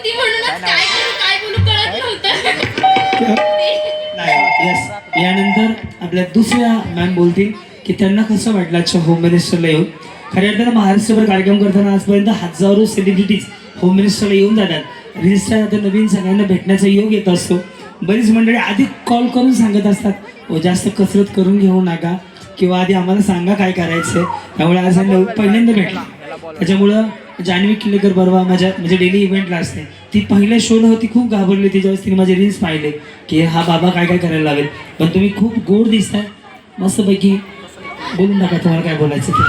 होती म्हणूनच काय बोलू कळत नव्हतं. नाही यस. यानंतर आपल्या दुसऱ्या मॅम बोलतील की त्यांना कसं वाटलं आजच्या होम मिनिस्टरला येऊन. खऱ्या अर्थानं महाराष्ट्रभर कार्यक्रम करताना आजपर्यंत हजारो सेलिब्रिटीज होम मिनिस्टरला येऊन जातात. रील्सच्या आता नवीन सगळ्यांना भेटण्याचा योग येत असतो. बरीच मंडळी आधी कॉल करून सांगत असतात हो जास्त कसरत करून घेऊ नका किंवा आधी आम्हाला सांगा काय करायचं. त्यामुळे आज पहिल्यांदा भेटला. त्याच्यामुळं जान्हवी किल्लेकर परवा माझ्या म्हणजे डेली इव्हेंटला असते. ती पहिल्या शोला होती, खूप घाबरली होती ज्यावेळेस तिने माझे रील्स पाहिले की हा बाबा काय काय करायला लावेल. पण तुम्ही खूप गोड दिसताय मस्तपैकी. बोलून टाका तुम्हाला काय बोलायचं ते.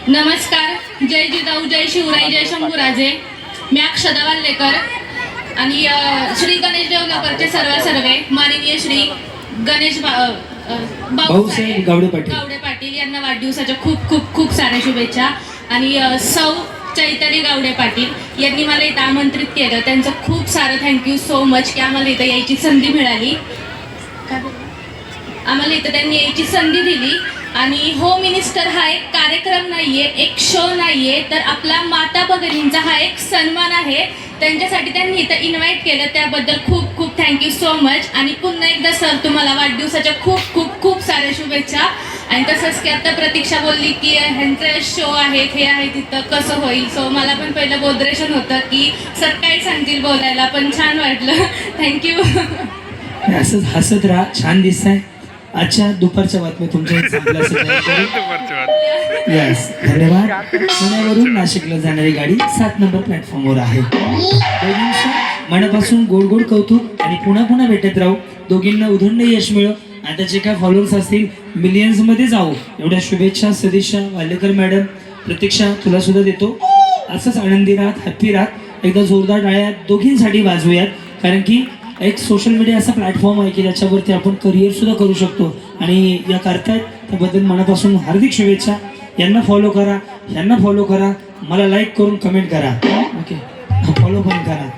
नमस्कार, जय जिजाऊ, जय शिवराय, जय शंभूराजे. मी अक्षदा वाल्लेकर आणि श्री गणेश देवनगरचे सर्वे माननीय श्री गणेश भाऊसाहेब गावडे पाटील यांना वाढदिवसाच्या खूप खूप खूप साऱ्या शुभेच्छा. आणि सौ चैतन्य गावडे पाटील यांनी मला इथं आमंत्रित केलं, त्यांचं खूप सारं थँक्यू सो मच की आम्हाला इथं यायची संधी मिळाली. आम्हाला इथं त्यांनी यायची संधी दिली. आणि होम मिनिस्टर हा एक कार्यक्रम नाहीये, एक शो नाहीये, तर आपला माता भगिनींचा हा एक सन्मान आहे. त्यांच्यासाठी त्यांनी इथं इन्व्हाइट केलं, त्याबद्दल खूप खूप थँक्यू सो मच. आणि पुन्हा एकदा सर तुम्हाला वाढदिवसाच्या खूप खूप खूप साऱ्या शुभेच्छा. आणि तसंच की आता प्रतीक्षा बोलली की ह्यांचे शो आहेत, हे आहे, तिथं कसं होईल. सो मला पण पहिलं बोधरेशन होतं की सर काय सांगतील बोलायला, पण छान वाटलं. थँक्यू. असंच हसत राहा, छान दिसताय. आजच्या दुपारच्या बातम्या तुमच्या यस धन्यवाद. पुण्यावरून नाशिकला जाणारी गाडी 7 नंबर प्लॅटफॉर्मवर आहे. दोघींचं मनापासून गोड गोड कौतुक आणि पुन्हा पुन्हा भेटत राहू. दोघींना उदंड यश मिळो आणि त्याचे काय फॉलोअर्स असतील मिलियन्समध्ये जाऊ एवढ्या शुभेच्छा. सदिच्छा वाल्लेकर मॅडम, प्रतीक्षा तुला सुद्धा देतो. असंच आनंदी राहत, हॅप्पी राहत. एकदा जोरदार टाळ्या दोघींसाठी वाजवूयात, कारण की एक सोशल मीडिया असा प्लॅटफॉर्म आहे की ज्याच्यावरती आपण करिअर सुद्धा करू शकतो. आणि या करतायत त्याबद्दल मनापासून हार्दिक शुभेच्छा. यांना फॉलो करा, यांना फॉलो करा, मला लाईक करून कमेंट करा, ओके फॉलो पण करा.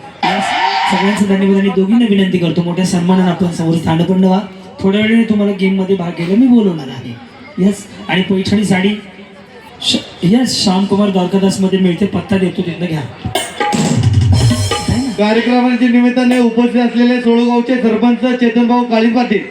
सगळ्यांचं धन्यवाद. आणि दोघींना विनंती करतो मोठ्या सन्मानानं आपण समोर स्थानपन्न व्हा. थोड्या वेळाने तुम्हाला गेममध्ये भाग घ्यायला मी बोलवणार आहे. यस. आणि पैठणी साडी यस श्यामकुमार द्वारकादासमध्ये मिळते, पत्ता देतो तिथनं घ्या. कार्यक्रमाच्या निमित्ताने उपस्थित असलेले सोळगावचे सरपंच चेतनभाऊ काळी पाटील